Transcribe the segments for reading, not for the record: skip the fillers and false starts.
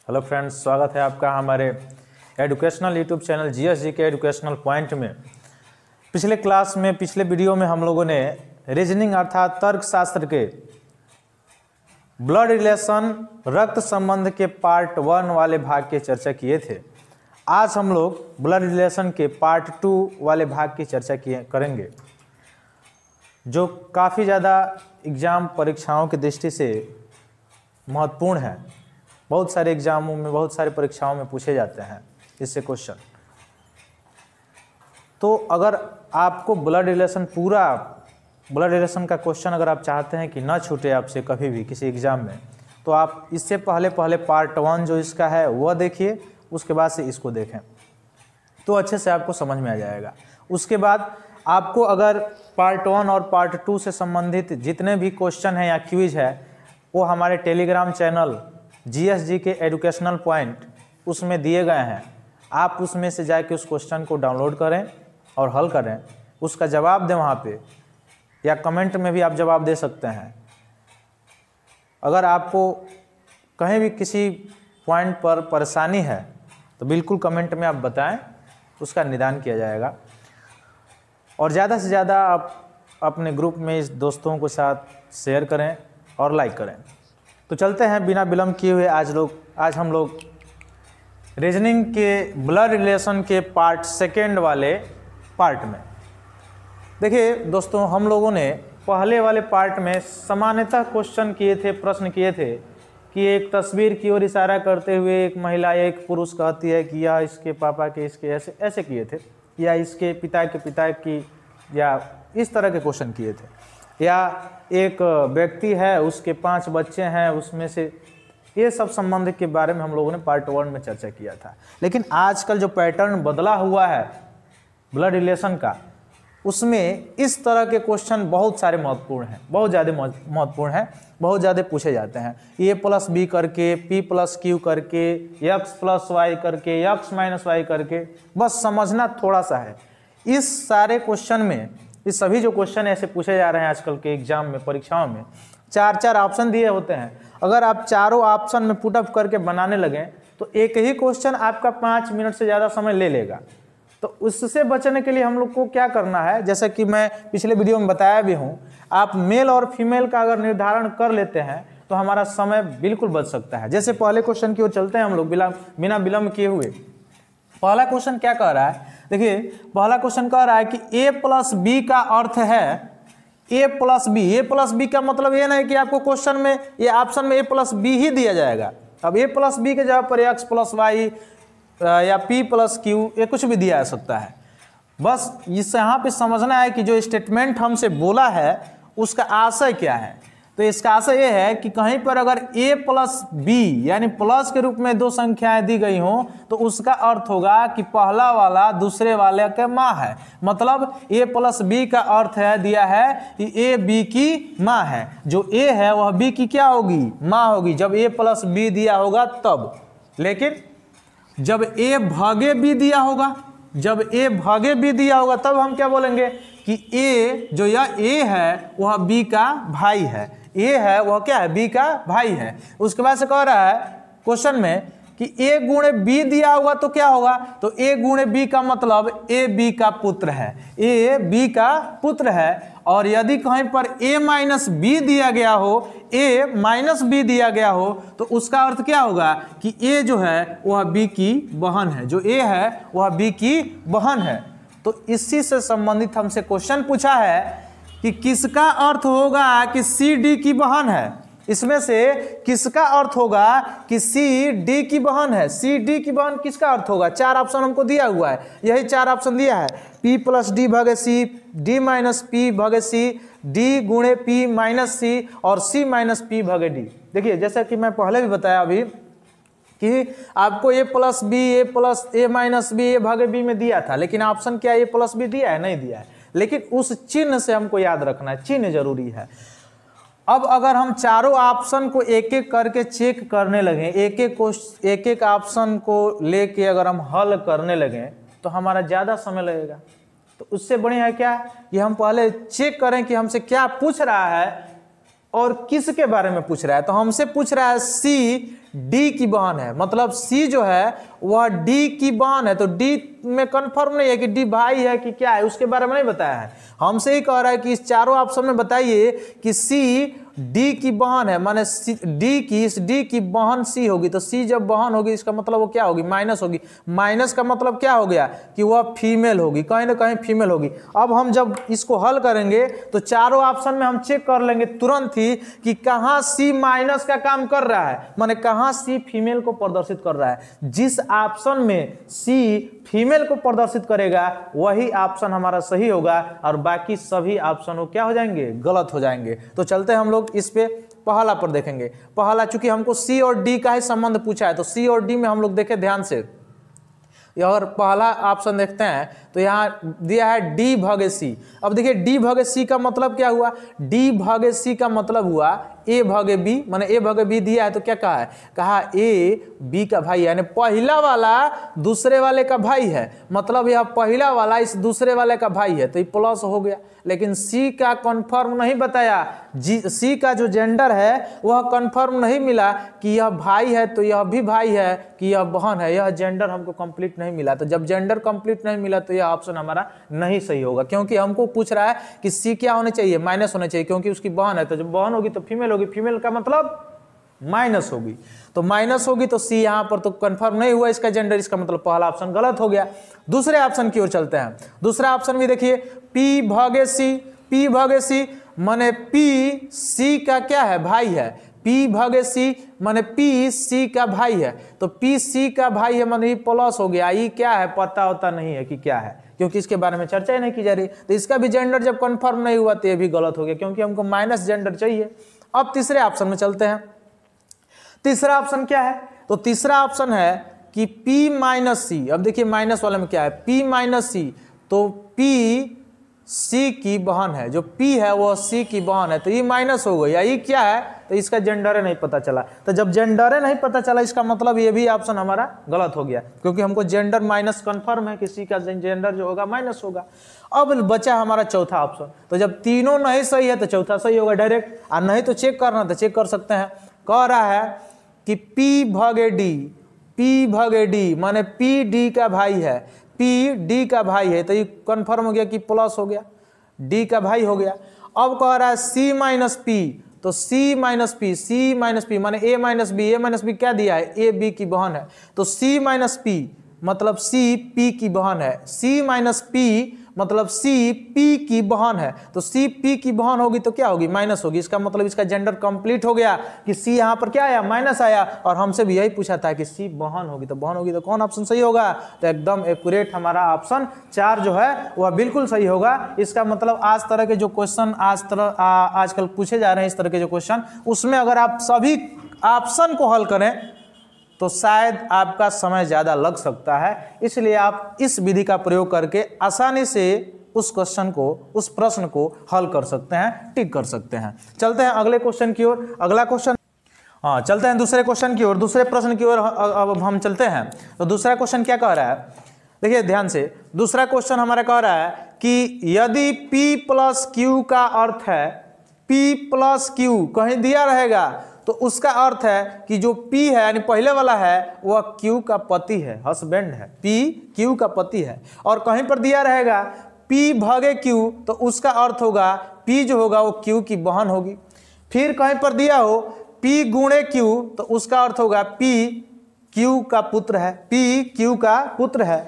Hello friends, स्वागत है आपका हमारे एजुकेशनल यूट्यूब चैनल जीएसजी के एजुकेशनल पॉइंट में। पिछले वीडियो में हम लोगों ने रीजनिंग अर्थात तर्कशास्त्र के ब्लड रिलेशन रक्त संबंध के पार्ट 1 वाले भाग की चर्चा किए थे। आज हम लोग ब्लड रिलेशन के पार्ट 2 वाले भाग की चर्चा करेंगे, जो काफ़ी ज़्यादा एग्ज़ाम परीक्षाओं की दृष्टि से महत्वपूर्ण है। बहुत सारे एग्जामों में, बहुत सारे परीक्षाओं में पूछे जाते हैं इससे क्वेश्चन। तो अगर आपको ब्लड रिलेशन का क्वेश्चन अगर आप चाहते हैं कि ना छूटे आपसे कभी भी किसी एग्ज़ाम में, तो आप इससे पहले पार्ट 1 जो इसका है वह देखिए, उसके बाद से इसको देखें तो अच्छे से आपको समझ में आ जाएगा। उसके बाद आपको अगर पार्ट 1 और पार्ट 2 से संबंधित जितने भी क्वेश्चन हैं या क्विज है, वो हमारे टेलीग्राम चैनल जीएसजी के एजुकेशनल पॉइंट उसमें दिए गए हैं। आप उसमें से जाके उस क्वेश्चन को डाउनलोड करें और हल करें, उसका जवाब दें वहाँ पे, या कमेंट में भी आप जवाब दे सकते हैं। अगर आपको कहीं भी किसी पॉइंट पर परेशानी है तो बिल्कुल कमेंट में आप बताएं, उसका निदान किया जाएगा। और ज़्यादा से ज़्यादा आप अपने ग्रुप में इस दोस्तों के साथ शेयर करें और लाइक करें। तो चलते हैं बिना विलम्ब किए हुए आज हम लोग रीजनिंग के ब्लड रिलेशन के पार्ट 2 वाले पार्ट में। देखिए दोस्तों, हम लोगों ने पहले वाले पार्ट में सामान्यतः क्वेश्चन किए थे, प्रश्न किए थे कि एक तस्वीर की ओर इशारा करते हुए एक महिला या एक पुरुष कहती है कि यह इसके पापा के इसके ऐसे किए थे, या इसके पिता के पिता की, या इस तरह के क्वेश्चन किए थे। या एक व्यक्ति है, उसके 5 बच्चे हैं, उसमें से ये सब संबंध के बारे में हम लोगों ने पार्ट 1 में चर्चा किया था। लेकिन आजकल जो पैटर्न बदला हुआ है ब्लड रिलेशन का, उसमें इस तरह के क्वेश्चन बहुत सारे महत्वपूर्ण हैं, बहुत ज़्यादा महत्वपूर्ण हैं, बहुत ज़्यादा पूछे जाते हैं। A+B करके, P+Q करके, X+Y करके, X-Y करके, बस समझना थोड़ा सा है। इस सारे क्वेश्चन में, इस सभी जो क्वेश्चन ऐसे पूछे जा रहे हैं आजकल के एग्जाम में, परीक्षाओं में 4 ऑप्शन दिए होते हैं। अगर आप चारों ऑप्शन में पुटअप करके बनाने लगें तो एक ही क्वेश्चन आपका 5 मिनट से ज़्यादा समय ले लेगा। तो उससे बचने के लिए हम लोग को क्या करना है, जैसे कि मैं पिछले वीडियो में बताया भी हूँ, आप मेल और फीमेल का अगर निर्धारण कर लेते हैं तो हमारा समय बिल्कुल बच सकता है। जैसे पहले क्वेश्चन की ओर चलते हैं हम लोग बिना विलम्ब किए हुए। पहला क्वेश्चन क्या कह रहा है? देखिए, पहला क्वेश्चन कह रहा है कि A+B का अर्थ है A+B का मतलब ये नहीं कि आपको क्वेश्चन में, ये ऑप्शन में A+B ही दिया जाएगा। अब A+B के जगह पर X+Y या P+Q ये कुछ भी दिया जा सकता है। बस इससे यहाँ पे समझना है कि जो स्टेटमेंट हमसे बोला है उसका आशय क्या है। तो इसका आशय ये है कि कहीं पर अगर A+B यानी प्लस के रूप में 2 संख्याएं दी गई हों तो उसका अर्थ होगा कि पहला वाला दूसरे वाले के माँ है। मतलब A+B का अर्थ है, दिया है कि A B की माँ है। जो A है वह B की क्या होगी? माँ होगी, जब A+B दिया होगा तब। लेकिन जब A भागे B दिया होगा, तब हम क्या बोलेंगे कि A जो यह A है वह B का भाई है। A है वह क्या है? B का भाई है। उसके बाद से कह रहा है क्वेश्चन में कि A गुणे B दिया होगा तो क्या होगा? तो A गुणे B का मतलब A B का पुत्र है, A B का पुत्र है। और यदि कहीं पर A-B दिया गया हो, A-B दिया गया हो, तो उसका अर्थ क्या होगा कि A जो है वह B की बहन है, जो A है वह B की बहन है। तो इसी से संबंधित हमसे क्वेश्चन पूछा है कि किसका अर्थ होगा कि C D की बहन है। इसमें से किसका अर्थ होगा कि C D की बहन है? C D की बहन किसका अर्थ होगा? 4 ऑप्शन हमको दिया हुआ है, यही 4 ऑप्शन दिया है। P+D भागे C, D-P भागे C, D गुणे P-C और C-P भागे D। देखिए, जैसा कि मैं पहले भी बताया अभी कि आपको A+B, A भागे B में दिया था, लेकिन ऑप्शन क्या A+B दिया है? नहीं दिया है। लेकिन उस चिन्ह से हमको याद रखना है, चिन्ह जरूरी है। अब अगर हम चारों ऑप्शन को एक एक करके चेक करने लगें, एक एक ऑप्शन को लेके अगर हम हल करने लगें तो हमारा ज़्यादा समय लगेगा। तो उससे बढ़िया है क्या कि हम पहले चेक करें कि हमसे क्या पूछ रहा है और किसके बारे में पूछ रहा है? तो हमसे पूछ रहा है सी डी की बहन है, मतलब सी जो है वह डी की बहन है। तो डी में कंफर्म नहीं है कि डी भाई है कि क्या है, उसके बारे में नहीं बताया है। हमसे ही कह रहा है कि इस चारों ऑप्शन में बताइए कि सी डी की बहन है, माने इस डी की बहन सी होगी। तो सी जब बहन होगी इसका मतलब वो क्या होगी? माइनस होगी। माइनस का मतलब क्या हो गया कि वह फीमेल होगी, कहीं ना कहीं फीमेल होगी। अब हम जब इसको हल करेंगे तो चारों ऑप्शन में हम चेक कर लेंगे तुरंत ही कि कहाँ सी माइनस का काम कर रहा है, माने कहाँ सी फीमेल को प्रदर्शित कर रहा है। जिस ऑप्शन में सी फीमेल को प्रदर्शित करेगा वही ऑप्शन हमारा सही होगा और बाकी सभी ऑप्शन क्या हो जाएंगे? गलत हो जाएंगे। तो चलते हैं हम लोग इस पे पहला पर देखेंगे। पहला चूंकि हमको सी और डी का ही संबंध पूछा है तो सी और डी में हम लोग देखें ध्यान से। अगर पहला ऑप्शन देखते हैं तो यहाँ दिया है डी भागे सी। अब देखिए डी भागे सी का मतलब क्या हुआ? डी भागे सी का मतलब हुआ ए भागे बी, माने ए भागे बी दिया है तो क्या कहा है? कहा ए बी का भाई है, यानी पहला वाला दूसरे वाले का भाई है, मतलब यह पहला वाला इस दूसरे वाले का भाई है, तो ये प्लस हो गया। लेकिन सी का कंफर्म नहीं बताया, सी का जो जेंडर है वह कंफर्म नहीं मिला कि यह भाई है तो यह भी भाई है कि यह बहन है, यह जेंडर हमको कंप्लीट नहीं मिला। तो जब जेंडर कंप्लीट नहीं मिला तो यह ऑप्शन हमारा नहीं सही होगा, क्योंकि हमको पूछ रहा है कि सी क्या होने चाहिए? माइनस होना चाहिए, क्योंकि उसकी बहन है। तो जब बहन होगी तो फीमेल होगी, फीमेल का मतलब माइनस होगी, तो माइनस होगी तो सी यहां पर तो कंफर्म नहीं हुआ इसका जेंडर, इसका मतलब पहला ऑप्शन गलत हो गया। दूसरे ऑप्शन की ओर चलते हैं। दूसरा ऑप्शन भी देखिए पी भागे सी। पी भागे सी माने पी सी का क्या है? भाई है। पी भागे सी माने पी सी का भाई है, तो पी सी का भाई है माने प्लस हो गया। ये क्या है? पता होता नहीं है कि क्या है, क्योंकि इसके बारे में चर्चा ही नहीं की जा रही। तो इसका भी जेंडर जब कंफर्म नहीं हुआ तो ये भी गलत हो गया, क्योंकि हमको माइनस जेंडर चाहिए। अब तीसरे ऑप्शन में चलते हैं। तीसरा ऑप्शन क्या है? तो तीसरा ऑप्शन है कि P माइनस सी। अब देखिए माइनस वाले में क्या है? P माइनस सी, तो P C की बहन है, जो P है वो C की बहन है, तो ये माइनस हो गई। या ये क्या है? तो इसका जेंडर नहीं पता चला। तो जब जेंडर नहीं पता चला इसका मतलब ये भी ऑप्शन हमारा गलत हो गया, क्योंकि हमको जेंडर माइनस कंफर्म है कि C का जेंडर जो होगा माइनस होगा। अब बचा हमारा चौथा ऑप्शन। तो जब तीनों नहीं सही है तो चौथा सही होगा डायरेक्ट, और नहीं तो चेक करना तो चेक कर सकते हैं। कह रहा है कि P भागे D, P भागे D माने P D का भाई है, P D का भाई है, तो ये कंफर्म हो गया कि प्लस हो गया, D का भाई हो गया। अब कह रहा है C माइनस P, तो C minus P, C minus P माने A minus B। A minus B क्या दिया है? A B की बहन है, तो C माइनस P मतलब C P की बहन है। C माइनस P मतलब C P की बहन है, तो C P की बहन होगी तो क्या होगी? माइनस होगी। इसका मतलब इसका जेंडर कंप्लीट हो गया कि C यहाँ पर क्या आया? माइनस आया। और हमसे भी यही पूछा था कि C बहन होगी, तो बहन होगी तो कौन ऑप्शन सही होगा? तो एकदम एक्यूरेट हमारा ऑप्शन 4 जो है वह बिल्कुल सही होगा। इसका मतलब आज तरह के जो क्वेश्चन आजकल पूछे जा रहे हैं, इस तरह के जो क्वेश्चन, उसमें अगर आप सभी ऑप्शन को हल करें तो शायद आपका समय ज़्यादा लग सकता है। इसलिए आप इस विधि का प्रयोग करके आसानी से उस क्वेश्चन को, उस प्रश्न को हल कर सकते हैं, टिक कर सकते हैं। चलते हैं अगले क्वेश्चन की ओर। अगला क्वेश्चन, चलते हैं दूसरे क्वेश्चन की ओर, दूसरे प्रश्न की ओर अब हम चलते हैं। तो दूसरा क्वेश्चन क्या कह रहा है? देखिए ध्यान से, दूसरा क्वेश्चन हमारा कह रहा है कि यदि P प्लस Q का अर्थ है, P प्लस Q कहीं दिया रहेगा तो उसका अर्थ है कि जो P है यानी पहले वाला है वह Q का पति है, हस्बैंड है, P Q का पति है। और कहीं पर दिया रहेगा P भागे Q तो उसका अर्थ होगा P जो होगा वो Q की बहन होगी। फिर कहीं पर दिया हो P गुणे Q तो उसका अर्थ होगा P Q का पुत्र है, P Q का पुत्र है।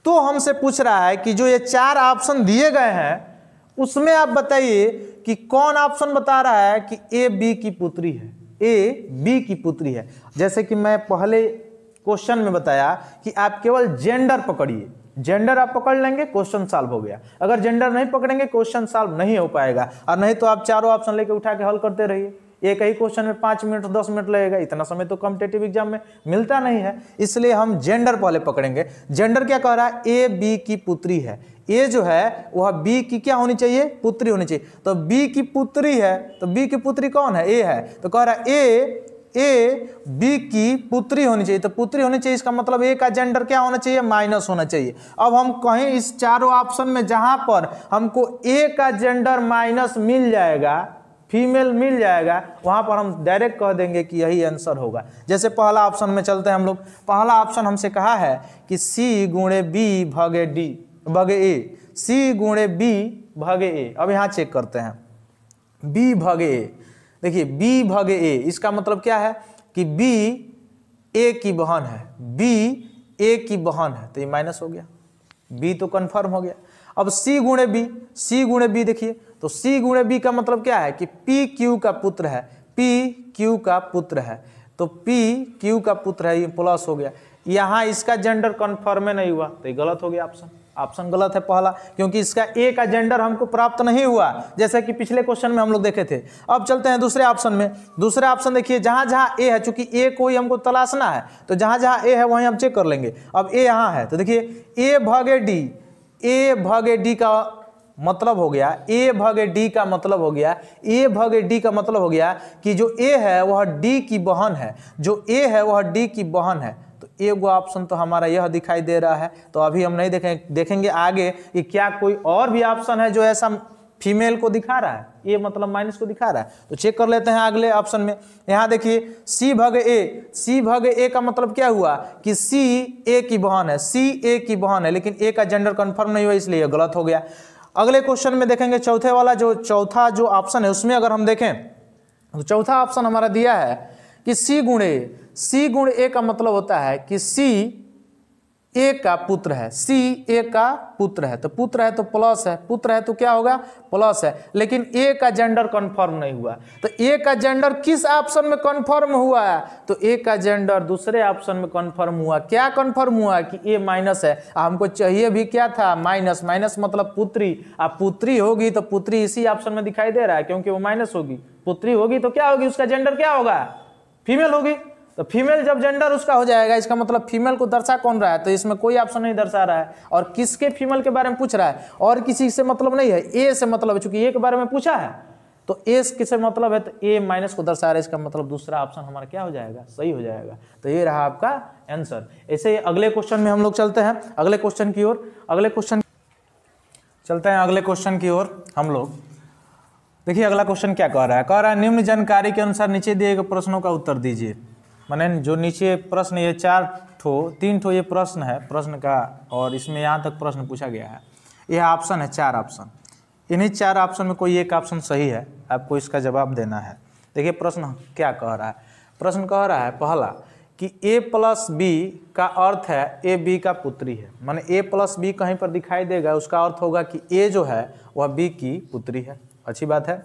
तो हमसे पूछ रहा है कि जो ये 4 ऑप्शन दिए गए हैं उसमें आप बताइए कि कौन ऑप्शन बता रहा है कि A B की पुत्री है, A B की पुत्री है। जैसे कि मैं पहले क्वेश्चन में बताया कि आप केवल जेंडर पकड़िए, जेंडर आप पकड़ लेंगे क्वेश्चन सॉल्व हो गया। अगर जेंडर नहीं पकड़ेंगे क्वेश्चन सॉल्व नहीं हो पाएगा, और नहीं तो आप चारों ऑप्शन लेके उठा के हल करते रहिए। एक ही क्वेश्चन में 5 मिनट 10 मिनट लगेगा, इतना समय तो कॉम्पिटिटिव एग्जाम में मिलता नहीं है। इसलिए हम जेंडर पहले पकड़ेंगे। जेंडर क्या कह रहा है? ए बी की पुत्री है। ए जो है वह बी की क्या होनी चाहिए? पुत्री होनी चाहिए। तो बी की पुत्री है, तो बी की पुत्री कौन है? ए है। तो कह रहा है ए बी की पुत्री होनी चाहिए, तो पुत्री होनी चाहिए, इसका मतलब ए का जेंडर क्या होना चाहिए? माइनस होना चाहिए। अब हम कहीं इस चारों ऑप्शन में जहां पर हमको ए का जेंडर माइनस मिल जाएगा फीमेल मिल जाएगा, वहाँ पर हम डायरेक्ट कह देंगे कि यही आंसर होगा। जैसे पहला ऑप्शन में चलते हैं हम लोग। पहला ऑप्शन हमसे कहा है कि C गुणे B भागे D भागे A, C गुणे B भागे A। अब यहाँ चेक करते हैं B भागे A। देखिए B भागे A, इसका मतलब क्या है कि B A की बहन है, B A की बहन है, तो ये माइनस हो गया, B तो कन्फर्म हो गया। अब C गुणे B, C गुणे B देखिए, तो C गुणे B का मतलब क्या है कि P Q का पुत्र है, P Q का पुत्र है, तो P Q का पुत्र है, ये प्लस हो गया। यहाँ इसका जेंडर कन्फर्म नहीं हुआ, तो ये गलत हो गया ऑप्शन। ऑप्शन गलत है पहला, क्योंकि इसका ए का जेंडर हमको प्राप्त नहीं हुआ, जैसा कि पिछले क्वेश्चन में हम लोग देखे थे। अब चलते हैं दूसरे ऑप्शन में। दूसरे ऑप्शन देखिए, जहां जहां ए है, चूंकि ए कोई हमको तलाशना है, तो जहां जहां ए है वहीं हम चेक कर लेंगे। अब ए यहाँ है, तो देखिए ए भागे डी, ए भागे डी का मतलब हो गया, ए भागे डी का मतलब हो गया, ए भागे डी का मतलब हो गया कि जो ए है वह डी की बहन है, जो ए है वह डी की बहन है। तो एक ऑप्शन तो हमारा यह दिखाई दे रहा है। तो अभी हम नहीं देखेंगे आगे कि क्या कोई और भी ऑप्शन है जो ऐसा फीमेल को दिखा रहा है, ये मतलब माइनस को दिखा रहा है। तो चेक कर लेते हैं अगले ऑप्शन में। यहाँ देखिए C भागे ए, C भागे ए का मतलब क्या हुआ कि C ए की बहन है, C ए की बहन है, लेकिन ए का जेंडर कंफर्म नहीं हुआ, इसलिए गलत हो गया। अगले क्वेश्चन में देखेंगे चौथे वाला, जो चौथा जो ऑप्शन है उसमें अगर हम देखें तो चौथा ऑप्शन हमारा दिया है कि C गुणे ए का मतलब होता है कि C ए का पुत्र है, C ए का पुत्र है, तो पुत्र है तो प्लस है, पुत्र है तो क्या होगा प्लस है, लेकिन ए का जेंडर कंफर्म नहीं हुआ। तो ए का जेंडर किस ऑप्शन में कंफर्म हुआ है, तो ए का जेंडर दूसरे ऑप्शन में कंफर्म हुआ। क्या कंफर्म हुआ कि ए माइनस है, हमको चाहिए भी क्या था माइनस, माइनस मतलब पुत्री। अब पुत्री होगी तो पुत्री इसी ऑप्शन में दिखाई दे रहा है, क्योंकि वो माइनस होगी। पुत्री होगी तो क्या होगी, उसका जेंडर क्या होगा फीमेल होगी। तो फीमेल जब जेंडर उसका हो जाएगा, इसका मतलब फीमेल को दर्शा कौन रहा है, तो इसमें कोई ऑप्शन नहीं दर्शा रहा है। और किसके फीमेल के बारे में पूछ रहा है, और किसी से मतलब नहीं है, ए से मतलब है, चूंकि ए के बारे में पूछा है तो ए किससे मतलब है, तो ए माइनस को दर्शा रहा है, इसका मतलब दूसरा ऑप्शन हमारा क्या हो जाएगा, सही हो जाएगा। तो ये रहा आपका आंसर। ऐसे अगले क्वेश्चन में हम लोग चलते हैं अगले क्वेश्चन की ओर। अगले क्वेश्चन चलते हैं अगले क्वेश्चन की ओर हम लोग। देखिए अगला क्वेश्चन क्या कह रहा है, निम्न जानकारी के अनुसार नीचे दिए गए प्रश्नों का उत्तर दीजिए। माने जो नीचे प्रश्न, ये 3 ठो ये प्रश्न है प्रश्न का, और इसमें यहाँ तक प्रश्न पूछा गया है। यह ऑप्शन है 4 ऑप्शन, इन्हीं 4 ऑप्शन में कोई एक ऑप्शन सही है, आपको इसका जवाब देना है। देखिए प्रश्न क्या कह रहा है, प्रश्न कह रहा है पहला कि a प्लस बी का अर्थ है ए बी का पुत्री है। माने a प्लस बी कहीं पर दिखाई देगा, उसका अर्थ होगा कि a जो है वह b की पुत्री है, अच्छी बात है।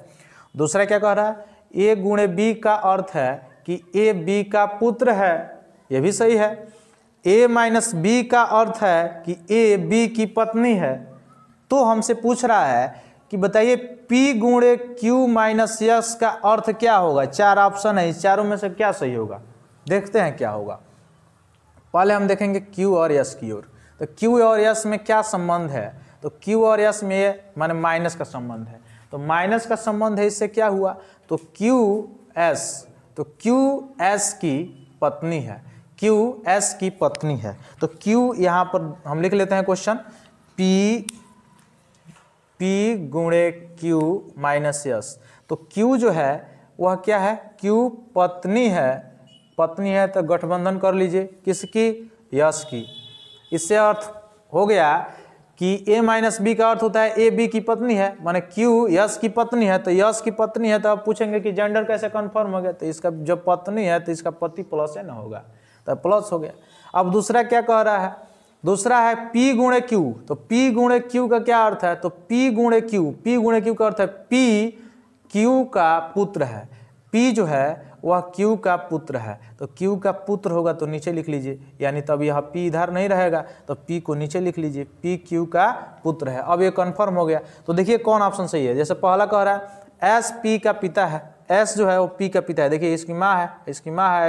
दूसरा क्या कह रहा है, a गुणे b का अर्थ है कि ए बी का पुत्र है, यह भी सही है। a माइनस बी का अर्थ है कि ए बी की पत्नी है। तो हमसे पूछ रहा है कि बताइए p गुणे q माइनस यस का अर्थ क्या होगा। 4 ऑप्शन है, इस चारों में से क्या सही होगा, देखते हैं क्या होगा। पहले हम देखेंगे q और s की ओर। तो q और s में क्या संबंध है, तो q और s में माने माइनस का संबंध है, तो माइनस का संबंध है, इससे क्या हुआ, तो q s की पत्नी है, q s की पत्नी है। तो q यहाँ पर हम लिख लेते हैं क्वेश्चन, p गुणे q माइनस s। तो q जो है वह क्या है, q पत्नी है, पत्नी है तो गठबंधन कर लीजिए किसकी, यश की। इससे अर्थ हो गया कि a माइनस बी का अर्थ होता है ए बी की पत्नी है, माने q यश की पत्नी है, तो यश की पत्नी है। तो आप पूछेंगे कि जेंडर कैसे कंफर्म हो गया, तो इसका जब पत्नी है तो इसका पति प्लस है ना होगा, तो प्लस हो गया। अब दूसरा क्या कह रहा है, दूसरा है p गुणे q। तो p गुणे q का क्या अर्थ है, तो p गुणे q का अर्थ है p q का पुत्र है, p जो है वह q का पुत्र है। तो q का पुत्र होगा तो नीचे लिख लीजिए, यानी तब यह p इधर नहीं रहेगा, तो p को नीचे लिख लीजिए, p q का पुत्र है। अब ये कंफर्म हो गया। तो देखिए कौन ऑप्शन सही है। जैसे पहला कह रहा है s p का पिता है, s जो है वो p का पिता है। देखिए इसकी माँ है,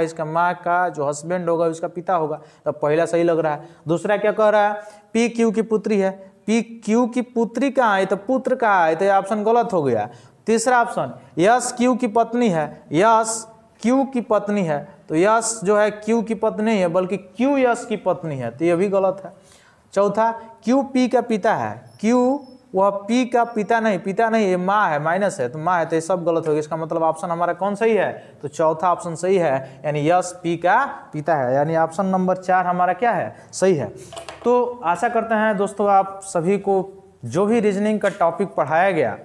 इसका माँ का जो हस्बैंड होगा उसका पिता होगा, तो पहला सही लग रहा है। दूसरा क्या कह रहा है, p q की पुत्री है, p q की पुत्री कहाँ है, तो पुत्र कहाँ है, तो ये ऑप्शन गलत हो गया। तीसरा ऑप्शन यश q की पत्नी है, यश q की पत्नी है, तो यश जो है q की पत्नी नहीं है बल्कि q यश की पत्नी है, तो यह भी गलत है। चौथा q p का पिता है, q वह पी का पिता नहीं, ये माँ है, माइनस है तो माँ है, तो ये सब गलत होगा। इसका मतलब ऑप्शन हमारा कौन सही है? तो चौथा ऑप्शन सही है, यानी यस पी का पिता है, यानी ऑप्शन नंबर 4 हमारा क्या है? सही है। तो आशा करते हैं दोस्तों आप सभी को जो भी रीजनिंग का टॉपिक पढ़ाया गया,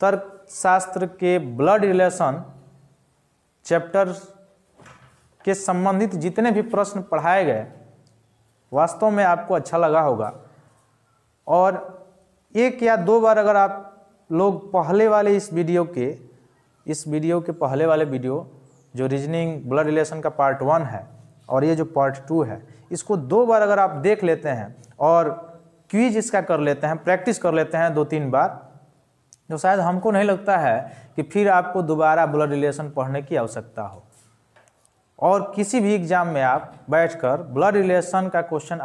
तर्कशास्त्र के ब्लड रिलेशन चैप्टर के संबंधित जितने भी प्रश्न पढ़ाए गए वास्तव में आपको अच्छा लगा होगा। और 1 या 2 बार अगर आप लोग पहले वाले इस वीडियो के पहले वाले वीडियो जो रीजनिंग ब्लड रिलेशन का पार्ट 1 है और ये जो पार्ट 2 है, इसको 2 बार अगर आप देख लेते हैं और क्विज इसका कर लेते हैं, प्रैक्टिस कर लेते हैं 2-3 बार, तो शायद हमको नहीं लगता है कि फिर आपको दोबारा ब्लड रिलेशन पढ़ने की आवश्यकता हो। और किसी भी एग्जाम में आप बैठकर ब्लड रिलेशन का क्वेश्चन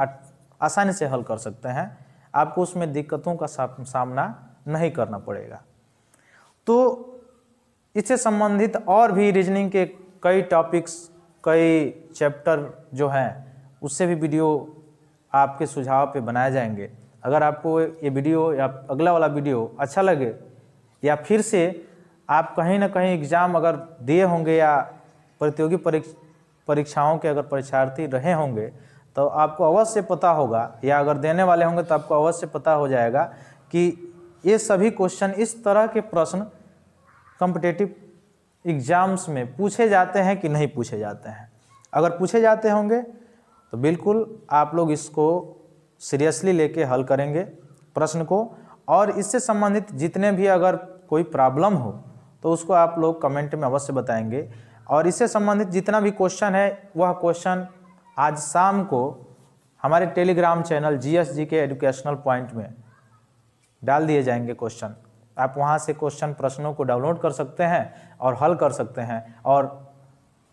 आसानी से हल कर सकते हैं, आपको उसमें दिक्कतों का सामना नहीं करना पड़ेगा। तो इससे संबंधित और भी रीजनिंग के कई टॉपिक्स, कई चैप्टर जो हैं, उससे भी वीडियो आपके सुझाव पे बनाए जाएंगे। अगर आपको ये वीडियो या अगला वाला वीडियो अच्छा लगे, या फिर से आप कहीं ना कहीं एग्ज़ाम अगर दिए होंगे या प्रतियोगी परीक्षाओं के अगर परीक्षार्थी रहे होंगे, तो आपको अवश्य पता होगा, या अगर देने वाले होंगे तो आपको अवश्य पता हो जाएगा कि ये सभी क्वेश्चन, इस तरह के प्रश्न कॉम्पिटिटिव एग्ज़ाम्स में पूछे जाते हैं कि नहीं पूछे जाते हैं। अगर पूछे जाते होंगे तो बिल्कुल आप लोग इसको सीरियसली लेके हल करेंगे प्रश्न को, और इससे संबंधित जितने भी अगर कोई प्रॉब्लम हो तो उसको आप लोग कमेंट में अवश्य बताएंगे। और इससे संबंधित जितना भी क्वेश्चन है, वह क्वेश्चन आज शाम को हमारे टेलीग्राम चैनल GSG के एजुकेशनल पॉइंट में डाल दिए जाएंगे क्वेश्चन। आप वहां से क्वेश्चन प्रश्नों को डाउनलोड कर सकते हैं और हल कर सकते हैं और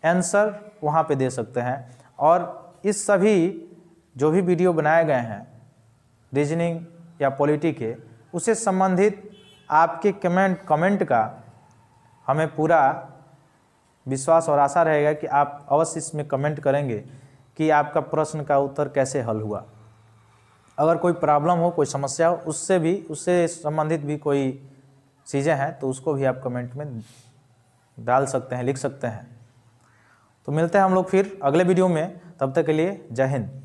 आंसर वहां पे दे सकते हैं। और इस सभी जो भी वीडियो बनाए गए हैं रीजनिंग या पॉलिटी के, उससे संबंधित आपके कमेंट का हमें पूरा विश्वास और आशा रहेगा कि आप अवश्य इसमें कमेंट करेंगे कि आपका प्रश्न का उत्तर कैसे हल हुआ। अगर कोई प्रॉब्लम हो, कोई समस्या हो, उससे संबंधित भी कोई चीज़ें हैं तो उसको भी आप कमेंट में डाल सकते हैं, लिख सकते हैं। तो मिलते हैं हम लोग फिर अगले वीडियो में, तब तक के लिए जय हिंद।